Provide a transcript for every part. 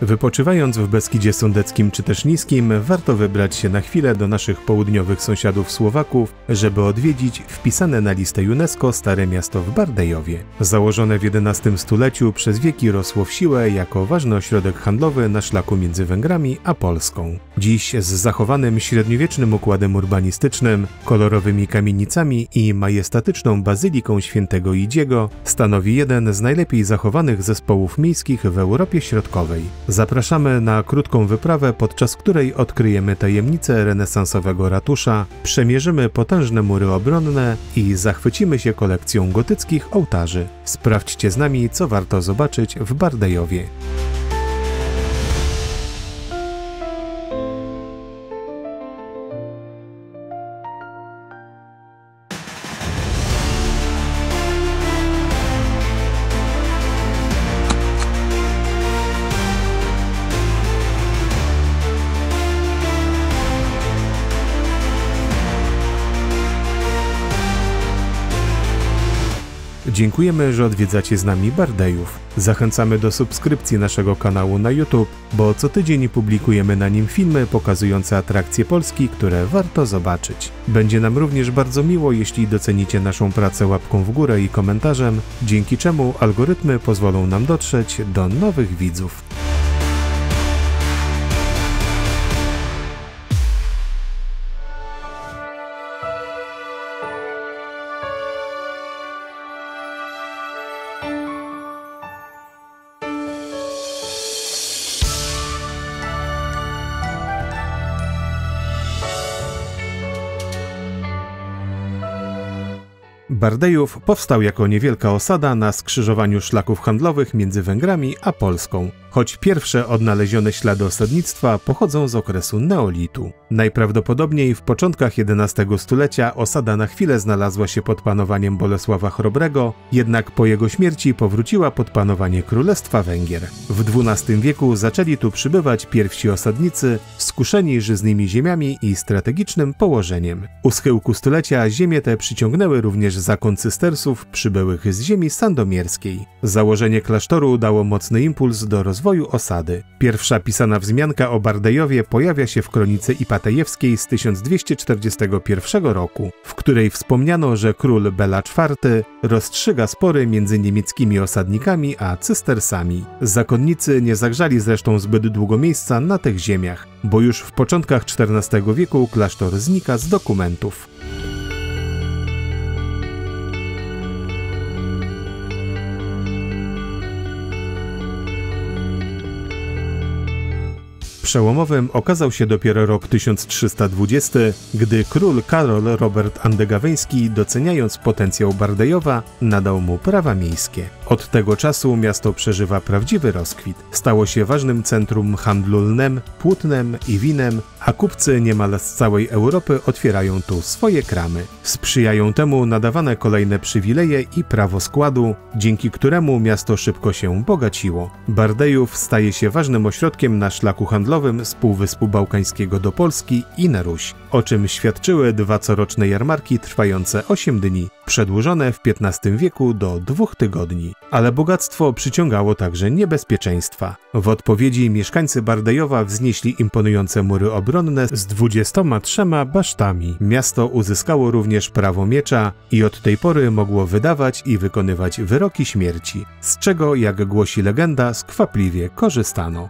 Wypoczywając w Beskidzie Sądeckim czy też Niskim, warto wybrać się na chwilę do naszych południowych sąsiadów Słowaków, żeby odwiedzić wpisane na listę UNESCO Stare Miasto w Bardejowie. Założone w XI stuleciu, przez wieki rosło w siłę jako ważny ośrodek handlowy na szlaku między Węgrami a Polską. Dziś z zachowanym średniowiecznym układem urbanistycznym, kolorowymi kamienicami i majestatyczną bazyliką Świętego Idziego stanowi jeden z najlepiej zachowanych zespołów miejskich w Europie Środkowej. Zapraszamy na krótką wyprawę, podczas której odkryjemy tajemnicę renesansowego ratusza, przemierzymy potężne mury obronne i zachwycimy się kolekcją gotyckich ołtarzy. Sprawdźcie z nami, co warto zobaczyć w Bardejowie. Dziękujemy, że odwiedzacie z nami Bardejów. Zachęcamy do subskrypcji naszego kanału na YouTube, bo co tydzień publikujemy na nim filmy pokazujące atrakcje Polski, które warto zobaczyć. Będzie nam również bardzo miło, jeśli docenicie naszą pracę łapką w górę i komentarzem, dzięki czemu algorytmy pozwolą nam dotrzeć do nowych widzów. Bardejów powstał jako niewielka osada na skrzyżowaniu szlaków handlowych między Węgrami a Polską, choć pierwsze odnalezione ślady osadnictwa pochodzą z okresu neolitu. Najprawdopodobniej w początkach XI stulecia osada na chwilę znalazła się pod panowaniem Bolesława Chrobrego, jednak po jego śmierci powróciła pod panowanie Królestwa Węgier. W XII wieku zaczęli tu przybywać pierwsi osadnicy, skuszeni żyznymi ziemiami i strategicznym położeniem. U schyłku stulecia ziemie te przyciągnęły również zakon cystersów przybyłych z ziemi sandomierskiej. Założenie klasztoru dało mocny impuls do rozwoju osady. Pierwsza pisana wzmianka o Bardejowie pojawia się w kronice Ipatejewskiej z 1241 roku, w której wspomniano, że król Bela IV rozstrzyga spory między niemieckimi osadnikami a cystersami. Zakonnicy nie zagrzali zresztą zbyt długo miejsca na tych ziemiach, bo już w początkach XIV wieku klasztor znika z dokumentów. Przełomowym okazał się dopiero rok 1320, gdy król Karol Robert Andegaweński, doceniając potencjał Bardejowa, nadał mu prawa miejskie. Od tego czasu miasto przeżywa prawdziwy rozkwit. Stało się ważnym centrum handlu lnem, płótnem i winem, a kupcy niemal z całej Europy otwierają tu swoje kramy. Sprzyjają temu nadawane kolejne przywileje i prawo składu, dzięki któremu miasto szybko się bogaciło. Bardejów staje się ważnym ośrodkiem na szlaku handlowym z Półwyspu Bałkańskiego do Polski i na Ruś, o czym świadczyły dwa coroczne jarmarki trwające 8 dni, przedłużone w XV wieku do 2 tygodni. Ale bogactwo przyciągało także niebezpieczeństwa. W odpowiedzi mieszkańcy Bardejowa wznieśli imponujące mury obronne z 23 basztami. Miasto uzyskało również prawo miecza i od tej pory mogło wydawać i wykonywać wyroki śmierci, z czego, jak głosi legenda, skwapliwie korzystano.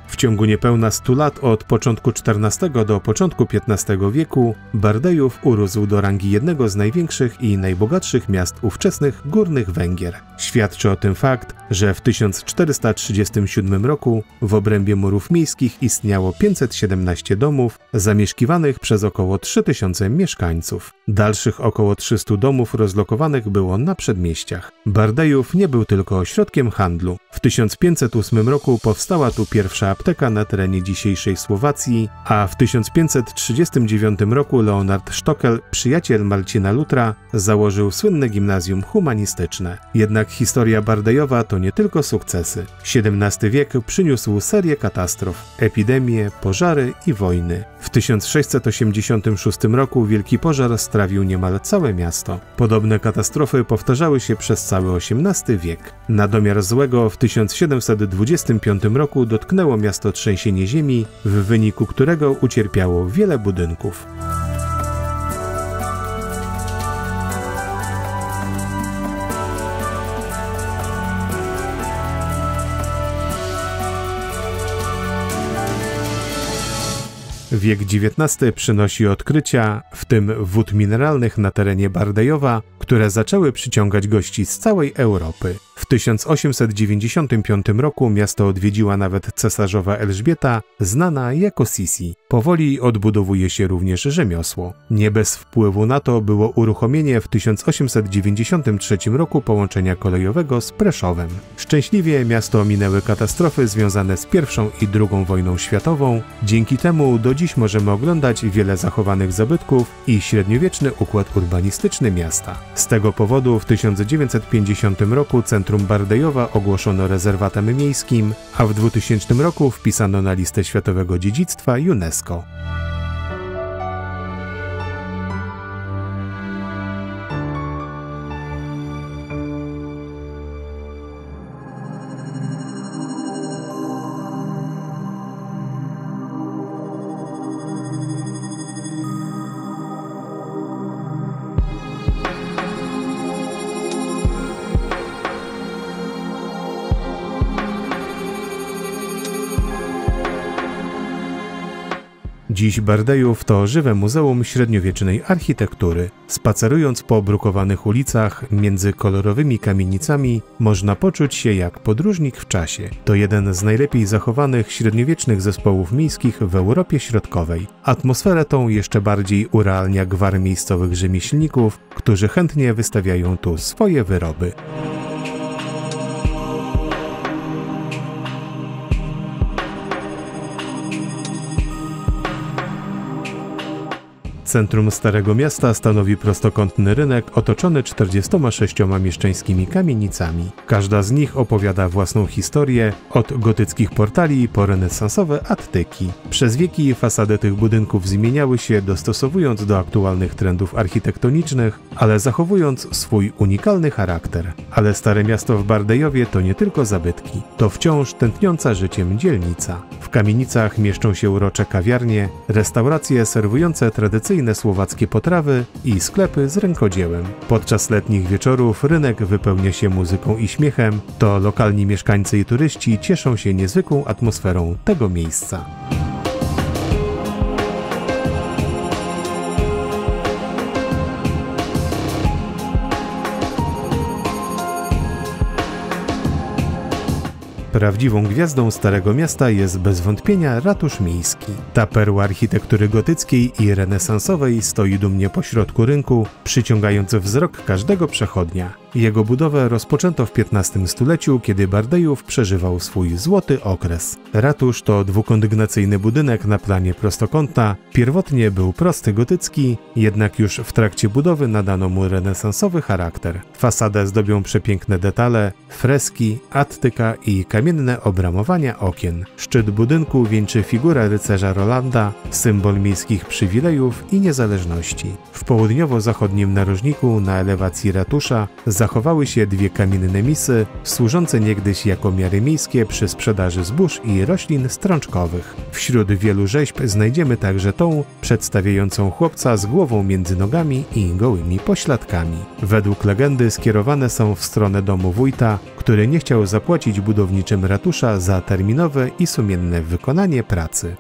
W ciągu niespełna 100 lat od początku XIV do początku XV wieku Bardejów urósł do rangi jednego z największych i najbogatszych miast ówczesnych górnych Węgier. Świadczy o tym fakt, że w 1437 roku w obrębie murów miejskich istniało 517 domów zamieszkiwanych przez około 3000 mieszkańców. Dalszych około 300 domów rozlokowanych było na przedmieściach. Bardejów nie był tylko ośrodkiem handlu. W 1508 roku powstała tu pierwsza apteka człowieka na terenie dzisiejszej Słowacji, a w 1539 roku Leonard Stockel, przyjaciel Marcina Lutra, założył słynne gimnazjum humanistyczne. Jednak historia Bardejowa to nie tylko sukcesy. XVII wiek przyniósł serię katastrof, epidemie, pożary i wojny. W 1686 roku wielki pożar strawił niemal całe miasto. Podobne katastrofy powtarzały się przez cały XVIII wiek. Na domiar złego w 1725 roku dotknęło miasto trzęsienie ziemi, w wyniku którego ucierpiało wiele budynków. Wiek XIX przynosi odkrycia, w tym wód mineralnych na terenie Bardejowa, które zaczęły przyciągać gości z całej Europy. W 1895 roku miasto odwiedziła nawet cesarzowa Elżbieta, znana jako Sisi. Powoli odbudowuje się również rzemiosło. Nie bez wpływu na to było uruchomienie w 1893 roku połączenia kolejowego z Preszowem. Szczęśliwie miasto minęły katastrofy związane z I i II wojną światową. Dzięki temu do dziś możemy oglądać wiele zachowanych zabytków i średniowieczny układ urbanistyczny miasta. Z tego powodu w 1950 roku centrum Bardejowa ogłoszono rezerwatem miejskim, a w 2000 roku wpisano na listę światowego dziedzictwa UNESCO. Dziś Bardejów to żywe muzeum średniowiecznej architektury. Spacerując po brukowanych ulicach między kolorowymi kamienicami, można poczuć się jak podróżnik w czasie. To jeden z najlepiej zachowanych średniowiecznych zespołów miejskich w Europie Środkowej. Atmosferę tą jeszcze bardziej urealnia gwar miejscowych rzemieślników, którzy chętnie wystawiają tu swoje wyroby. Centrum Starego Miasta stanowi prostokątny rynek otoczony 46 mieszczańskimi kamienicami. Każda z nich opowiada własną historię, od gotyckich portali po renesansowe attyki. Przez wieki fasady tych budynków zmieniały się, dostosowując do aktualnych trendów architektonicznych, ale zachowując swój unikalny charakter. Ale Stare Miasto w Bardejowie to nie tylko zabytki, to wciąż tętniąca życiem dzielnica. W kamienicach mieszczą się urocze kawiarnie, restauracje serwujące tradycyjne słowackie potrawy i sklepy z rękodziełem. Podczas letnich wieczorów rynek wypełnia się muzyką i śmiechem, to lokalni mieszkańcy i turyści cieszą się niezwykłą atmosferą tego miejsca. Prawdziwą gwiazdą Starego Miasta jest bez wątpienia ratusz miejski. Ta perła architektury gotyckiej i renesansowej stoi dumnie pośrodku rynku, przyciągając wzrok każdego przechodnia. Jego budowę rozpoczęto w XV stuleciu, kiedy Bardejów przeżywał swój złoty okres. Ratusz to dwukondygnacyjny budynek na planie prostokąta. Pierwotnie był prosty gotycki, jednak już w trakcie budowy nadano mu renesansowy charakter. Fasadę zdobią przepiękne detale, freski, attyka i kamienne obramowania okien. Szczyt budynku wieńczy figura rycerza Rolanda, symbol miejskich przywilejów i niezależności. W południowo-zachodnim narożniku na elewacji ratusza zachowały się dwie kamienne misy, służące niegdyś jako miary miejskie przy sprzedaży zbóż i roślin strączkowych. Wśród wielu rzeźb znajdziemy także tą przedstawiającą chłopca z głową między nogami i gołymi pośladkami. Według legendy skierowane są w stronę domu wójta, który nie chciał zapłacić budowniczym ratusza za terminowe i sumienne wykonanie pracy.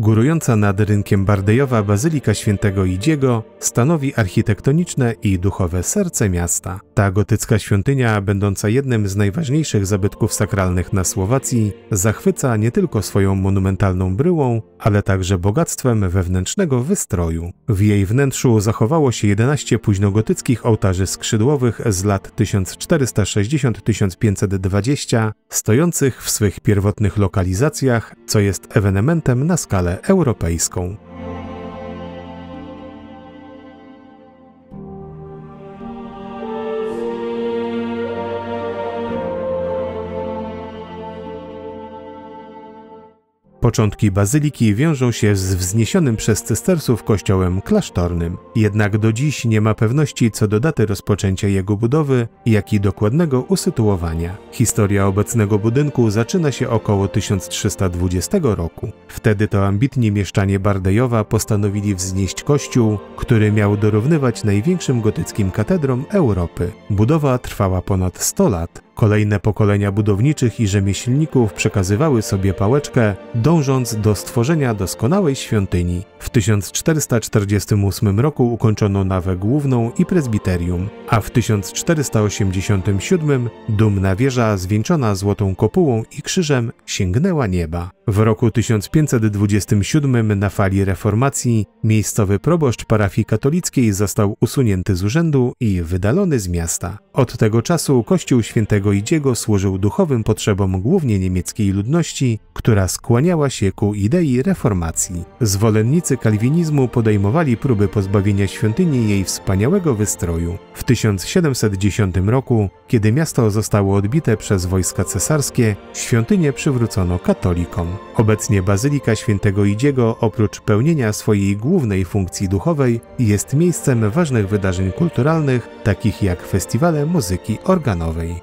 Górująca nad rynkiem Bardejowa Bazylika Świętego Idziego stanowi architektoniczne i duchowe serce miasta. Ta gotycka świątynia, będąca jednym z najważniejszych zabytków sakralnych na Słowacji, zachwyca nie tylko swoją monumentalną bryłą, ale także bogactwem wewnętrznego wystroju. W jej wnętrzu zachowało się 11 późnogotyckich ołtarzy skrzydłowych z lat 1460–1520, stojących w swych pierwotnych lokalizacjach, co jest ewenementem na skalę europejską. Początki bazyliki wiążą się z wzniesionym przez cystersów kościołem klasztornym. Jednak do dziś nie ma pewności co do daty rozpoczęcia jego budowy, jak i dokładnego usytuowania. Historia obecnego budynku zaczyna się około 1320 roku. Wtedy to ambitni mieszczanie Bardejowa postanowili wznieść kościół, który miał dorównywać największym gotyckim katedrom Europy. Budowa trwała ponad 100 lat. Kolejne pokolenia budowniczych i rzemieślników przekazywały sobie pałeczkę, dążąc do stworzenia doskonałej świątyni. W 1448 roku ukończono nawę główną i prezbiterium, a w 1487 dumna wieża zwieńczona złotą kopułą i krzyżem sięgnęła nieba. W roku 1527 na fali reformacji miejscowy proboszcz parafii katolickiej został usunięty z urzędu i wydalony z miasta. Od tego czasu kościół Świętego Idziego służył duchowym potrzebom głównie niemieckiej ludności, która skłaniała się ku idei reformacji. Zwolennicy kalwinizmu podejmowali próby pozbawienia świątyni jej wspaniałego wystroju. W 1710 roku, kiedy miasto zostało odbite przez wojska cesarskie, świątynię przywrócono katolikom. Obecnie Bazylika Świętego Idziego, oprócz pełnienia swojej głównej funkcji duchowej, jest miejscem ważnych wydarzeń kulturalnych, takich jak festiwale muzyki organowej.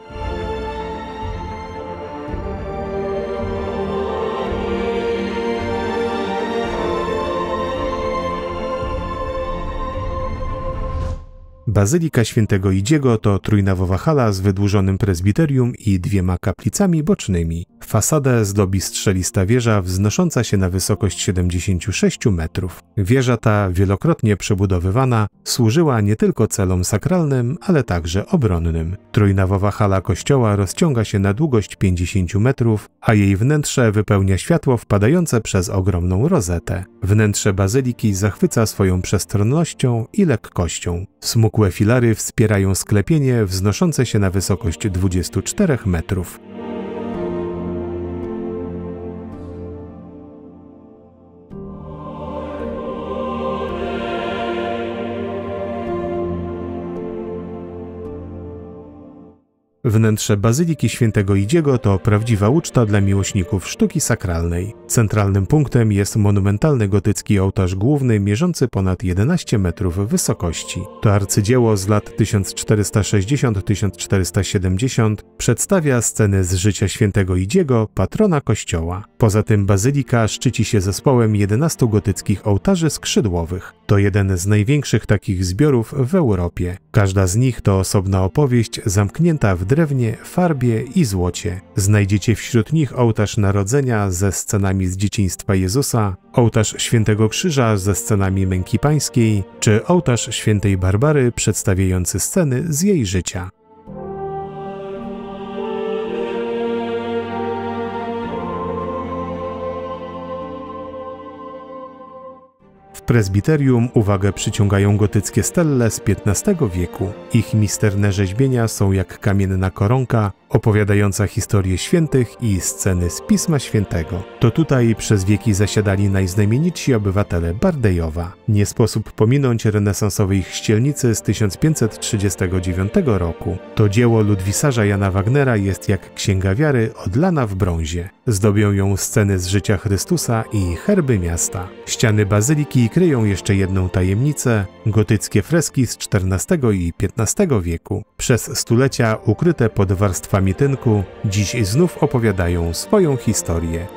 Bazylika Świętego Idziego to trójnawowa hala z wydłużonym prezbiterium i 2 kaplicami bocznymi. Fasadę zdobi strzelista wieża wznosząca się na wysokość 76 metrów. Wieża ta, wielokrotnie przebudowywana, służyła nie tylko celom sakralnym, ale także obronnym. Trójnawowa hala kościoła rozciąga się na długość 50 metrów, a jej wnętrze wypełnia światło wpadające przez ogromną rozetę. Wnętrze bazyliki zachwyca swoją przestronnością i lekkością. Smukłe filary wspierają sklepienie wznoszące się na wysokość 24 metrów. Wnętrze Bazyliki Świętego Idziego to prawdziwa uczta dla miłośników sztuki sakralnej. Centralnym punktem jest monumentalny gotycki ołtarz główny mierzący ponad 11 metrów wysokości. To arcydzieło z lat 1460–1470 przedstawia sceny z życia Świętego Idziego, patrona kościoła. Poza tym bazylika szczyci się zespołem 11 gotyckich ołtarzy skrzydłowych. To jeden z największych takich zbiorów w Europie. Każda z nich to osobna opowieść zamknięta w drewnie, farbie i złocie. Znajdziecie wśród nich ołtarz Narodzenia ze scenami z dzieciństwa Jezusa, ołtarz Świętego Krzyża ze scenami męki pańskiej, czy ołtarz Świętej Barbary przedstawiający sceny z jej życia. W prezbiterium uwagę przyciągają gotyckie stelle z XV wieku. Ich misterne rzeźbienia są jak kamienna koronka, opowiadająca historię świętych i sceny z Pisma Świętego. To tutaj przez wieki zasiadali najznamienitsi obywatele Bardejowa. Nie sposób pominąć renesansowej chrzcielnicy z 1539 roku. To dzieło ludwisarza Jana Wagnera jest jak księga wiary odlana w brązie. Zdobią ją sceny z życia Chrystusa i herby miasta. Ściany bazyliki kryją jeszcze jedną tajemnicę – gotyckie freski z XIV i XV wieku. Przez stulecia ukryte pod warstwami tynku, dziś znów opowiadają swoją historię.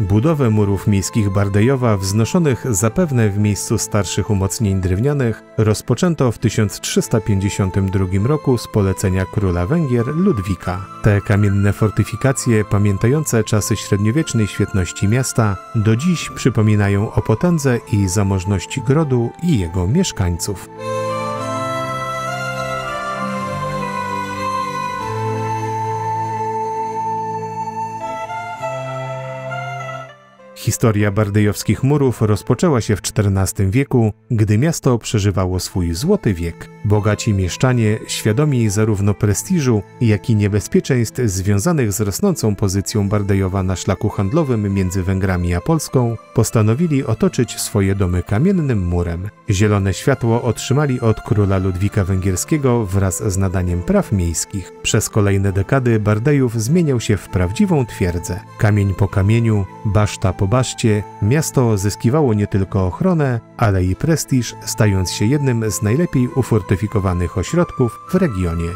Budowę murów miejskich Bardejowa, wznoszonych zapewne w miejscu starszych umocnień drewnianych, rozpoczęto w 1352 roku z polecenia króla Węgier Ludwika. Te kamienne fortyfikacje, pamiętające czasy średniowiecznej świetności miasta, do dziś przypominają o potędze i zamożności Grodu i jego mieszkańców. Historia bardejowskich murów rozpoczęła się w XIV wieku, gdy miasto przeżywało swój złoty wiek. Bogaci mieszczanie, świadomi zarówno prestiżu, jak i niebezpieczeństw związanych z rosnącą pozycją Bardejowa na szlaku handlowym między Węgrami a Polską, postanowili otoczyć swoje domy kamiennym murem. Zielone światło otrzymali od króla Ludwika Węgierskiego wraz z nadaniem praw miejskich. Przez kolejne dekady Bardejów zmieniał się w prawdziwą twierdzę. Kamień po kamieniu, baszta po baszcie, miasto zyskiwało nie tylko ochronę, ale i prestiż, stając się jednym z najlepiej ufortyfikowanych ośrodków w regionie.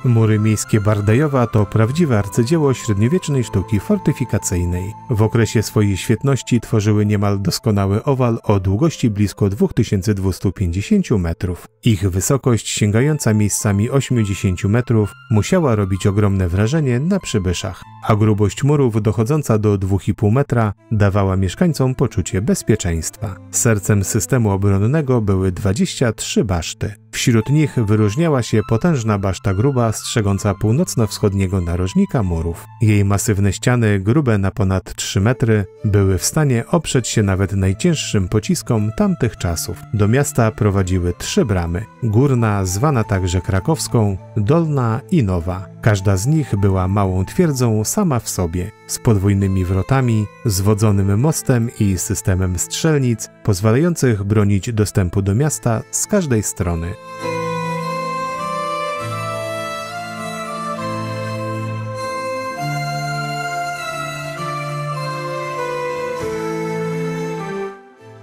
Mury miejskie Bardejowa to prawdziwe arcydzieło średniowiecznej sztuki fortyfikacyjnej. W okresie swojej świetności tworzyły niemal doskonały owal o długości blisko 2250 metrów. Ich wysokość, sięgająca miejscami 80 metrów, musiała robić ogromne wrażenie na przybyszach, a grubość murów dochodząca do 2,5 metra dawała mieszkańcom poczucie bezpieczeństwa. Sercem systemu obronnego były 23 baszty. Wśród nich wyróżniała się potężna baszta gruba, strzegąca północno-wschodniego narożnika murów. Jej masywne ściany, grube na ponad 3 metry, były w stanie oprzeć się nawet najcięższym pociskom tamtych czasów. Do miasta prowadziły 3 bramy. Górna, zwana także krakowską, dolna i nowa. Każda z nich była małą twierdzą sama w sobie, z podwójnymi wrotami, zwodzonym mostem i systemem strzelnic, pozwalających bronić dostępu do miasta z każdej strony.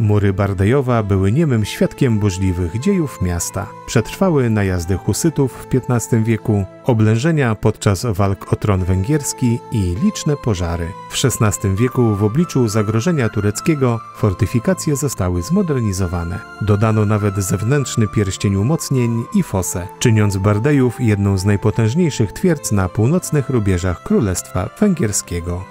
Mury Bardejowa były niemym świadkiem burzliwych dziejów miasta. Przetrwały najazdy husytów w XV wieku, oblężenia podczas walk o tron węgierski i liczne pożary. W XVI wieku w obliczu zagrożenia tureckiego fortyfikacje zostały zmodernizowane. Dodano nawet zewnętrzny pierścień umocnień i fosę, czyniąc Bardejów jedną z najpotężniejszych twierdz na północnych rubieżach Królestwa Węgierskiego.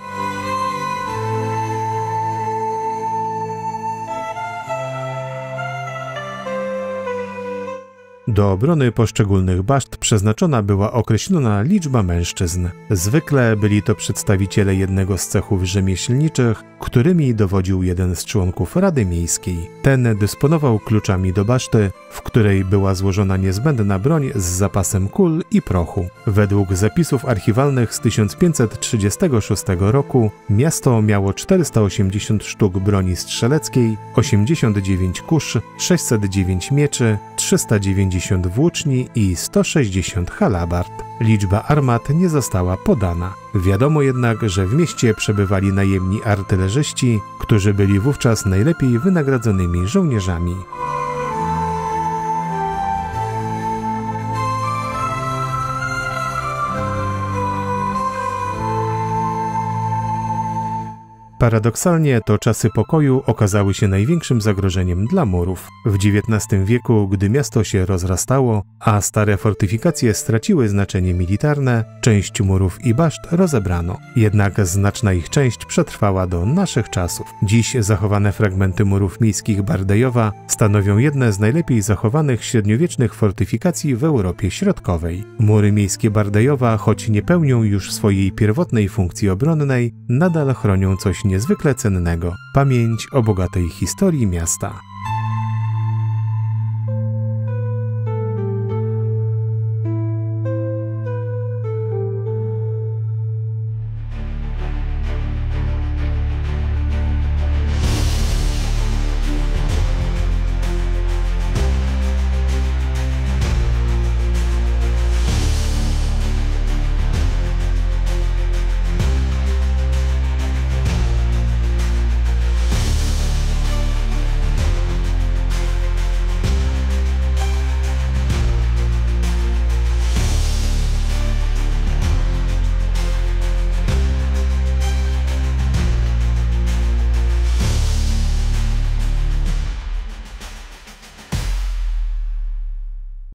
Do obrony poszczególnych baszt przeznaczona była określona liczba mężczyzn. Zwykle byli to przedstawiciele jednego z cechów rzemieślniczych, którymi dowodził jeden z członków Rady Miejskiej. Ten dysponował kluczami do baszty, w której była złożona niezbędna broń z zapasem kul i prochu. Według zapisów archiwalnych z 1536 roku miasto miało 480 sztuk broni strzeleckiej, 89 kusz, 609 mieczy, 390 włóczni i 160 halabard. Liczba armat nie została podana. Wiadomo jednak, że w mieście przebywali najemni artylerzyści, którzy byli wówczas najlepiej wynagradzonymi żołnierzami. Paradoksalnie to czasy pokoju okazały się największym zagrożeniem dla murów. W XIX wieku, gdy miasto się rozrastało, a stare fortyfikacje straciły znaczenie militarne, część murów i baszt rozebrano. Jednak znaczna ich część przetrwała do naszych czasów. Dziś zachowane fragmenty murów miejskich Bardejowa stanowią jedne z najlepiej zachowanych średniowiecznych fortyfikacji w Europie Środkowej. Mury miejskie Bardejowa, choć nie pełnią już swojej pierwotnej funkcji obronnej, nadal chronią coś niezwykle cennego – pamięć o bogatej historii miasta.